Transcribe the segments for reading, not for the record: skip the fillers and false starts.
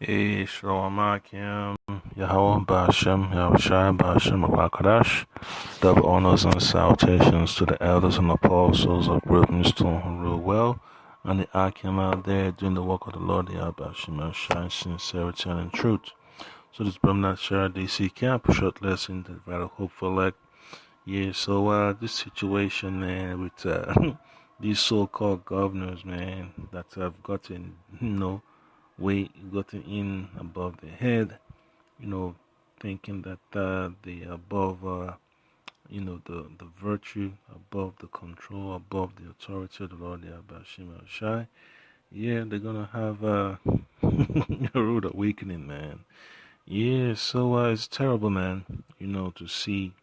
Shalom Akim, Yahweh Bashem, Yahushai Bashem, Rakadash. Double honors and salutations to the elders and apostles of Stone who rule well, and the Akim out there doing the work of the Lord, Yahweh Bashem, Yahushai, sincerity and truth. So this Brahman Shara DC camp, short lesson to rather hope for elect. Yeah, so this situation, man, with these so-called governors, man, that have gotten, gotten in above their head, thinking that they above, the virtue, above the control, above the authority of the Lord, Yahweh Shai. Yeah, they're gonna have a rude awakening, man. Yeah, so it's terrible, man. To see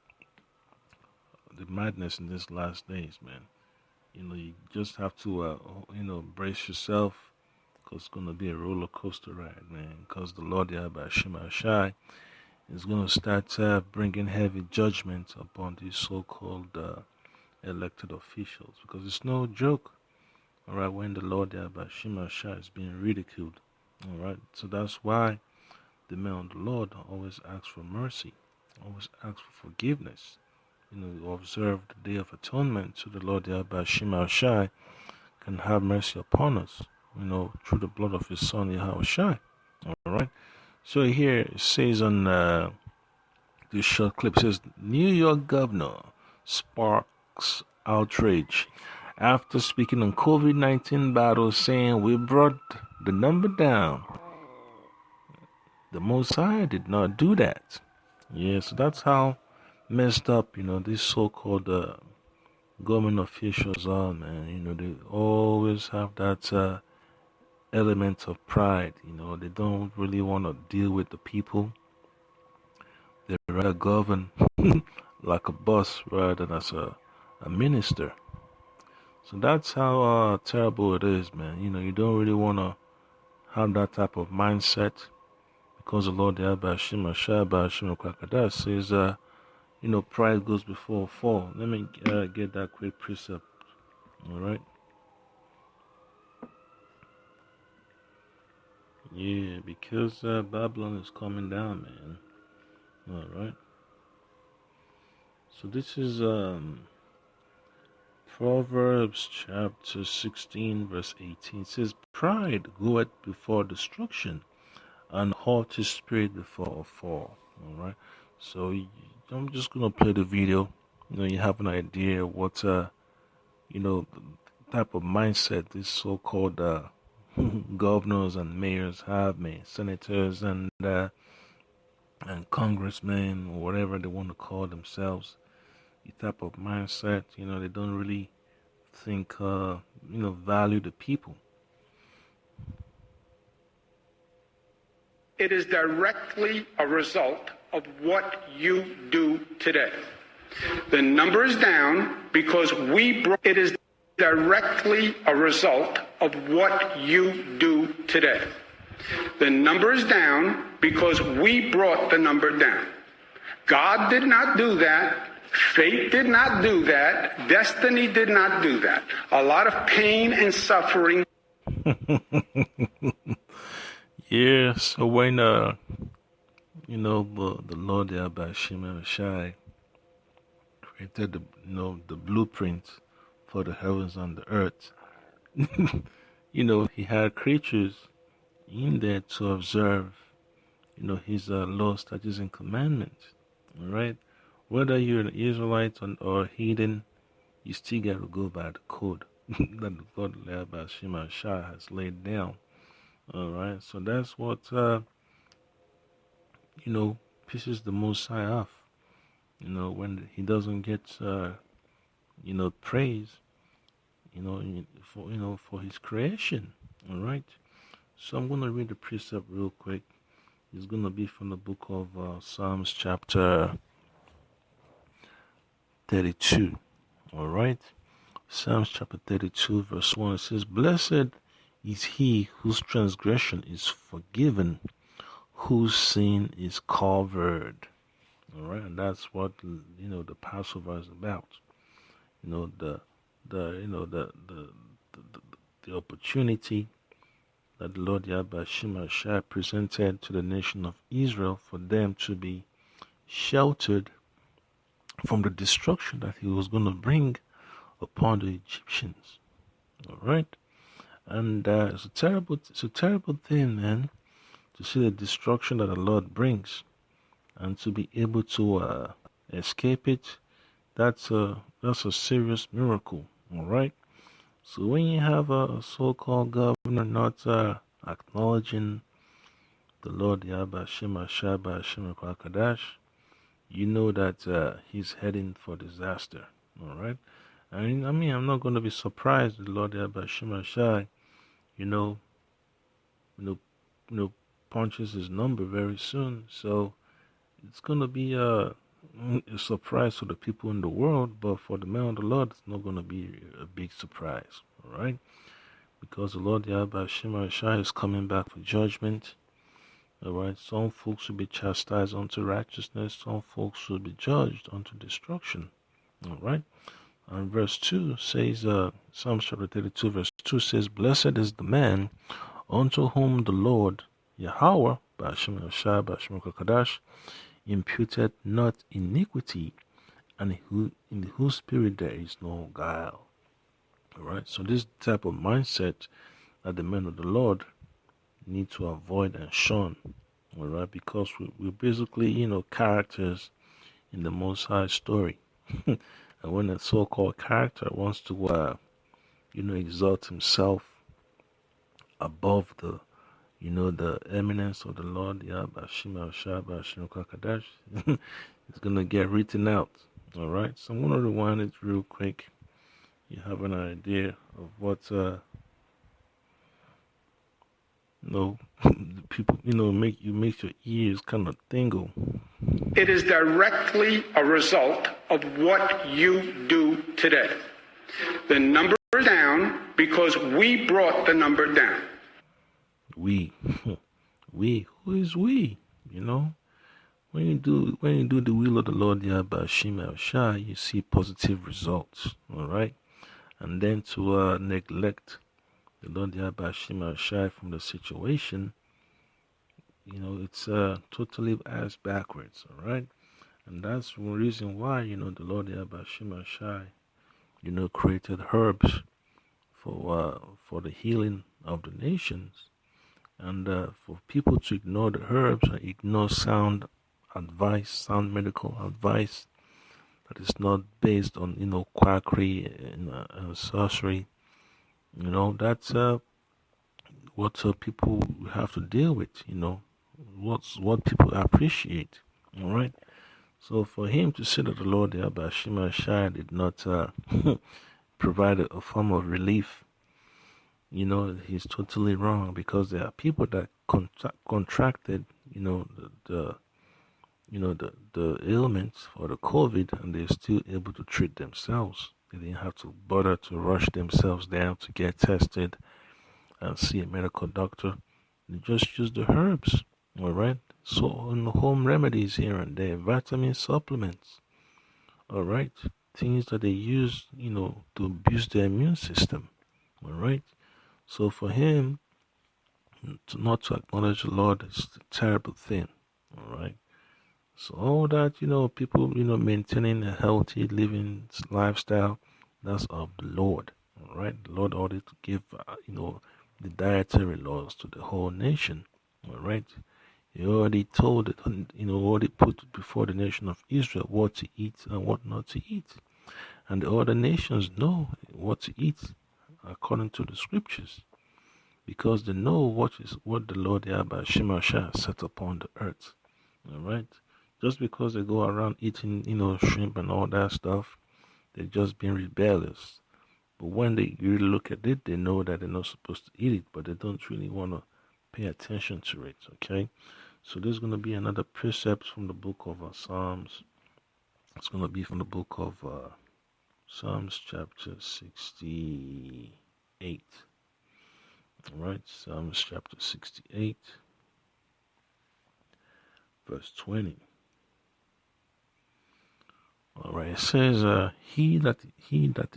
the madness in these last days, man. You just have to, brace yourself, because it's gonna be a roller coaster ride, man. Because the Lord Yahweh Shai is going to start bringing heavy judgment upon these so-called elected officials, because it's no joke, all right, when the Lord Yahweh Shai is being ridiculed, all right. So that's why the men of the Lord always ask for mercy, always ask for forgiveness. You observe the Day of Atonement, so the Lord Yahweh Shai can have mercy upon us, through the blood of His Son Yahweh Shai, all right. So here it says on this short clip, says New York governor sparks outrage after speaking on COVID-19 battle, saying we brought the number down. The Most High did not do that. Yeah, so that's how messed up, these so-called government officials are, man. They always have that element of pride. They don't really want to deal with the people. They rather govern like a boss rather than as a minister. So that's how terrible it is, man. You don't really want to have that type of mindset, because the Lord Yahweh says, pride goes before a fall. Let me get that quick precept. All right. Yeah, because Babylon is coming down, man. All right. So this is Proverbs chapter 16, verse 18. It says, pride goeth before destruction, and haughty spirit before a fall. All right. So I'm just gonna play the video. You have an idea what the type of mindset these so-called governors and mayors have, man, senators and congressmen, or whatever they want to call themselves. The type of mindset, they don't really think, value the people. It is directly a result of what you do today. The number is down because it is directly a result of what you do today. The number is down because we brought the number down. God did not do that. Fate did not do that. Destiny did not do that. A lot of pain and suffering. Yeah, so when the Lord Yahweh Shai created the blueprint for the heavens and the earth, He had creatures in there to observe, His laws, statutes, and commandments. All right, whether you're an Israelite or a heathen, you still got to go by the code that the God Yahweh Shai has laid down. All right, so that's what pisses the Most High off. When He doesn't get praise, for His creation. All right. So I'm gonna read the precept real quick. It's gonna be from the book of Psalms chapter 32. All right. Psalms chapter 32, verse 1. It says, "Blessed is he whose transgression is forgiven, whose sin is covered." All right, and that's what the Passover is about. The the the opportunity that the Lord Yahweh Shemashah presented to the nation of Israel for them to be sheltered from the destruction that he was going to bring upon the Egyptians. All right, and it's a terrible thing, man, to see the destruction that the Lord brings, and to be able to escape it. That's a serious miracle. All right. So when you have a so-called governor not acknowledging the Lord Yahweh Shemashah Hashem Kadash, you know that he's heading for disaster. All right. I mean, I'm not going to be surprised the Lord Yahweh Shemashah, you know, you know, punches his number very soon. So it's going to be a surprise for the people in the world, but for the man of the Lord, it's not going to be a big surprise. All right. Because the Lord Yahweh Shemashah is coming back for judgment. Alright, some folks will be chastised unto righteousness, some folks will be judged unto destruction. Alright, and verse 2 says, Psalms chapter 32, verse 2 says, Blessed is the man unto whom the Lord Yahweh, Ba'ashem Yashah, Ba'ashem Kadash, imputed not iniquity, and in whose spirit there is no guile. Alright, so this type of mindset that the men of the Lord need to avoid and shun, all right, because we're basically, characters in the Most High story. And when a so-called character wants to, exalt himself above the, the eminence of the Lord, it's going to get written out, all right? So I'm going to rewind it real quick. You have an idea of what, people, makes your ears kind of tingle. It is directly a result of what you do today. The number is down because we brought the number down. We, who is we? When you do the will of the Lord Yahweh Shah, you see positive results. All right, and then to neglect the Lord Yahweh Shah from the situation, it's totally ass backwards, all right? And that's one reason why, the Lord Yahweh Shah, created herbs for the healing of the nations, and for people to ignore the herbs and ignore sound advice, sound medical advice that is not based on, quackery and sorcery. That's what people have to deal with, what people appreciate, all right? So for him to say that the Lord Yahweh Shemashah did not provide a form of relief, he's totally wrong, because there are people that contracted, the ailments or the COVID, and they're still able to treat themselves. They didn't have to bother to rush themselves down to get tested and see a medical doctor. They just use the herbs, all right? So on the home remedies here and there, vitamin supplements, all right? Things that they use, to boost their immune system, all right? So for him not to acknowledge the Lord is a terrible thing, all right? So all that, people, maintaining a healthy living lifestyle, that's of the Lord, all right? The Lord ordered to give, the dietary laws to the whole nation, all right? He already told it, already put before the nation of Israel what to eat and what not to eat. And the other nations know what to eat according to the scriptures, because they know what the Lord Yahweh Shemashah set upon the earth, all right? Just because they go around eating, shrimp and all that stuff, they're just being rebellious. But when they really look at it, they know that they're not supposed to eat it, but they don't really want to pay attention to it, okay? So there's going to be another precept from the book of Psalms. It's going to be from the book of Psalms chapter 68. All right, Psalms chapter 68, verse 20. All right, it says, he that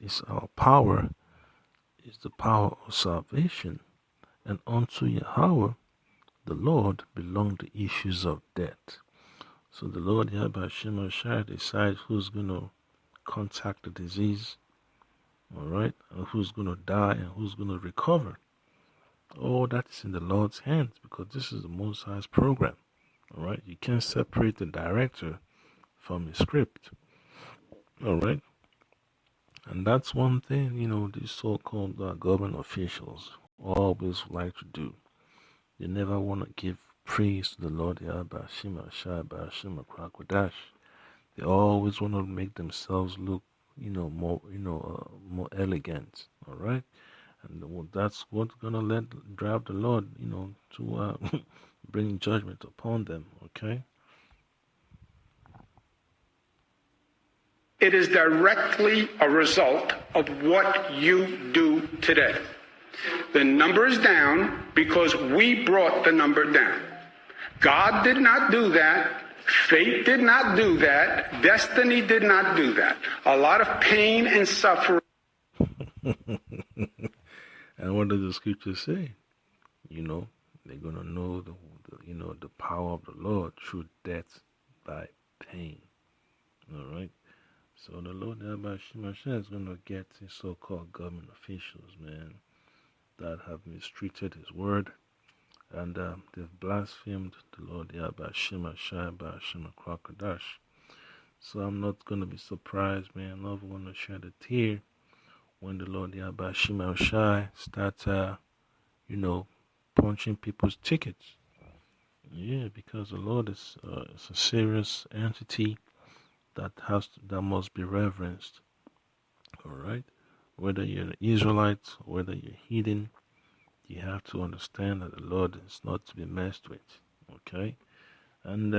is our power is the power of salvation and unto Yahweh, the Lord, belong the issues of death. So the Lord Yahweh Hashem Shai decides who's going to contact the disease, all right, and who's going to die and who's going to recover. All that is in the Lord's hands because this is the Most High's program, all right. You can't separate the director from his script, all right. And that's one thing, these so-called government officials always like to do. They never want to give praise to the Lord Yahweh Shema Shai Shema Krakodash. They always want to make themselves look, more elegant. All right, and that's what's gonna drive the Lord, to bring judgment upon them. Okay. It is directly a result of what you do today. The number is down because we brought the number down. God did not do that. Fate did not do that. Destiny did not do that. A lot of pain and suffering. And what does the scripture say? They're going to know the power of the Lord through death by pain. All right. So the Lord Yahweh is going to get these so-called government officials, man, that have mistreated his word, and they've blasphemed the Lord Yahweh Shema Shai Shema Krakodash. So I'm not going to be surprised, man. I'm not going to shed a tear when the Lord Yahweh Shema Shai starts, punching people's tickets. Yeah, because the Lord is a serious entity that must be reverenced. All right, whether you're an Israelite, whether you're heathen, you have to understand that the Lord is not to be messed with. Okay, and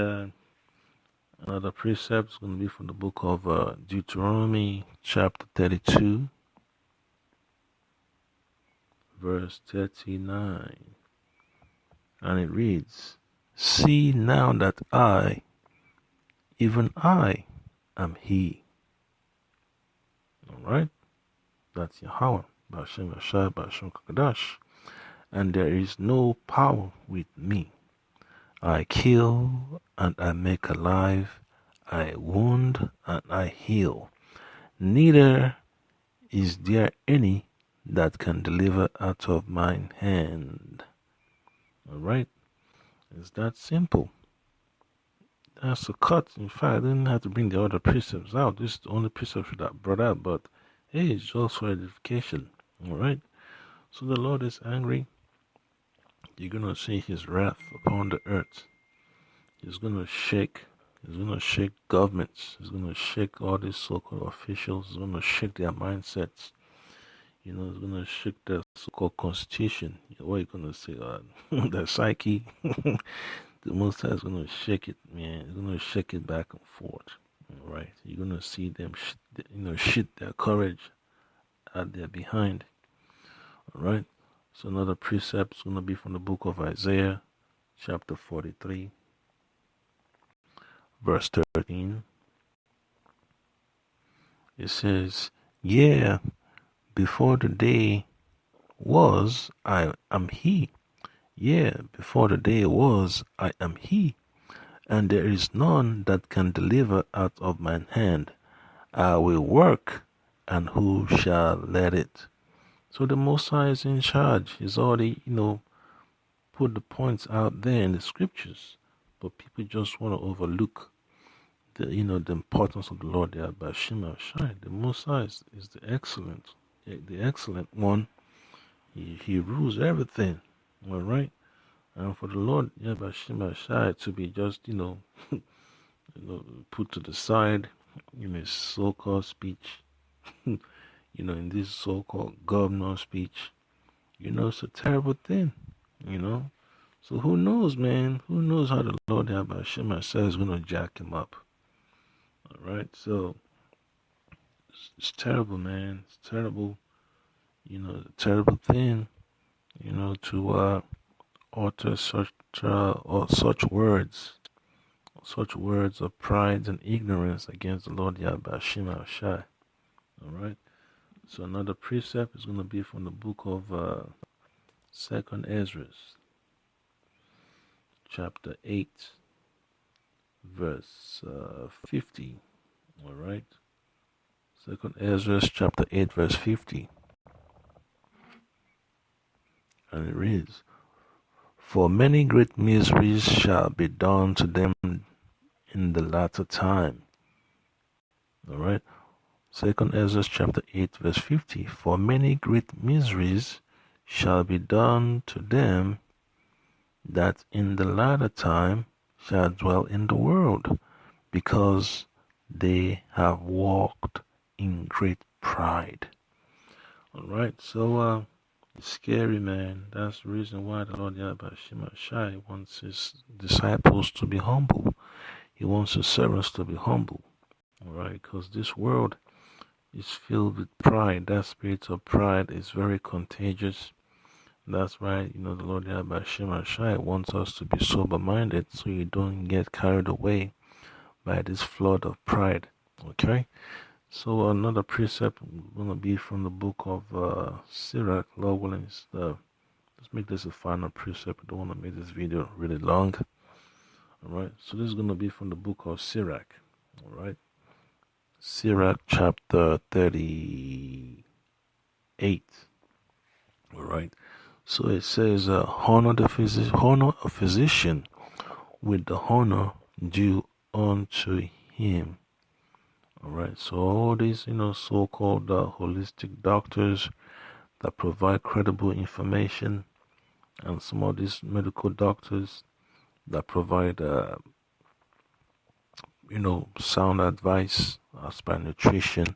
another precept is going to be from the book of Deuteronomy, chapter 32, verse 39, and it reads, "See now that I, even I, am He." All right, that's Yahweh, Ba'ashem Yashai, Ba'ashem Kakadash, and there is no power with me. I kill and I make alive, I wound and I heal. Neither is there any that can deliver out of mine hand. All right, it's that simple. That's a cut. In fact, I didn't have to bring the other precepts out. This is the only precept that I brought out, but hey, it's just for edification. All right. So the Lord is angry. You're gonna see His wrath upon the earth. He's gonna shake. He's gonna shake governments. He's gonna shake all these so-called officials. He's gonna shake their mindsets. He's gonna shake their so-called constitution. What are you gonna say? Their psyche. The Most High is going to shake it, man. He's going to shake it back and forth. All right. You're going to see them, shit their courage out there behind. All right. So another precept is going to be from the book of Isaiah, chapter 43, verse 13. It says, "Yeah, before the day was, I am He. Yeah, before the day was, I am He, and there is none that can deliver out of mine hand. I will work, and who shall let it?" So the Most High is in charge. He's already, put the points out there in the scriptures, but people just want to overlook the importance of the Lord there by Shema Shai. The Most High is the excellent one. He rules everything. All right. And for the Lord Yahweh Shai to be just, put to the side in his so-called speech, in this so-called governor speech, it's a terrible thing, So who knows, man? Who knows how the Lord Yahweh Shai is going to jack him up? All right, so it's terrible, man. It's terrible, a terrible thing, to utter such words of pride and ignorance against the Lord Yahweh Shema Shai. All right. So another precept is going to be from the book of Second Ezra, chapter 8, verse 50. All right. Second Ezra, chapter 8, verse 50. And it reads, "For many great miseries shall be done to them in the latter time." All right. Second Ezra chapter 8 verse 50. "For many great miseries shall be done to them that in the latter time shall dwell in the world, because they have walked in great pride." All right. So it's scary, man. That's the reason why the Lord Yahweh Shai wants his disciples to be humble. He wants his servants to be humble. All right, because this world is filled with pride. That spirit of pride is very contagious. That's why, the Lord Yahweh Shai wants us to be sober-minded, so you don't get carried away by this flood of pride. Okay? So another precept going to be from the book of Sirach, Lord willing. Let's make this a final precept. I don't want to make this video really long. Alright, so this is going to be from the book of Sirach. Alright. Sirach chapter 38. Alright. So it says, honor a physician with the honor due unto him. Alright, so all these, so-called holistic doctors that provide credible information, and some of these medical doctors that provide, sound advice as by nutrition,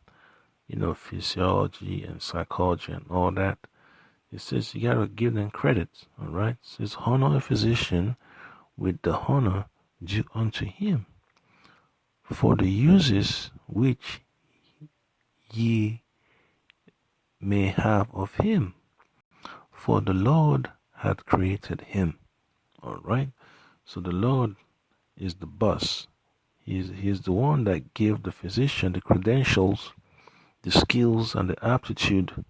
physiology and psychology and all that. It says you gotta give them credit, all right? It says, honor a physician with the honor due unto him, for the uses which ye may have of him, for the Lord hath created him. All right? So the Lord is the boss. He is the one that gave the physician the credentials, the skills, and the aptitude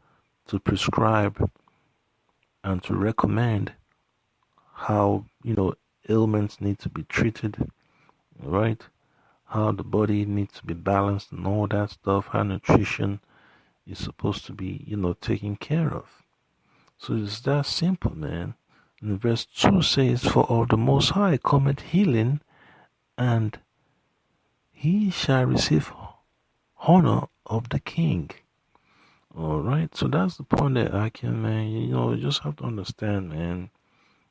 to prescribe and to recommend how, ailments need to be treated, right? How the body needs to be balanced and all that stuff, how nutrition is supposed to be, taken care of. So it's that simple, man. And verse 2 says, "For of the Most High cometh healing, and he shall receive honor of the king." All right, so that's the point that I can, man. You just have to understand, man.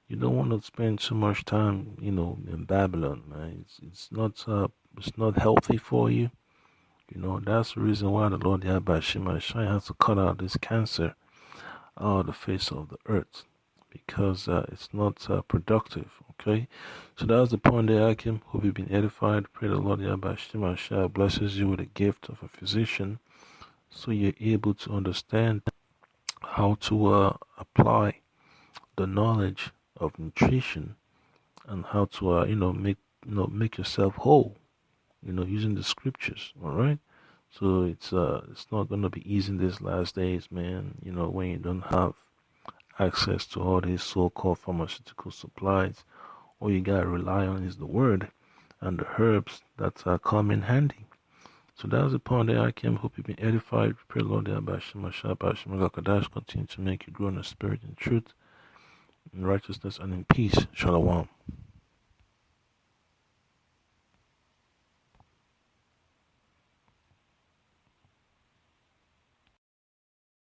You don't want to spend too much time, in Babylon, man. It's not healthy for you. That's the reason why the Lord Yahweh Shai has to cut out this cancer out of the face of the earth, because it's not productive. Okay, so that's the point there, Akim. Hope you've been edified. Pray the Lord Yahweh Shai blesses you with the gift of a physician, so you're able to understand how to apply the knowledge of nutrition and how to make yourself whole, using the scriptures. All right. So it's not gonna be easy in these last days, man. When you don't have access to all these so-called pharmaceutical supplies, all you gotta rely on is the word and the herbs that come in handy. So that's the point that I came. Hope you've been edified. Pray Lord Kadash continue to make you grow in the spirit and truth, in righteousness and in peace. Shalom.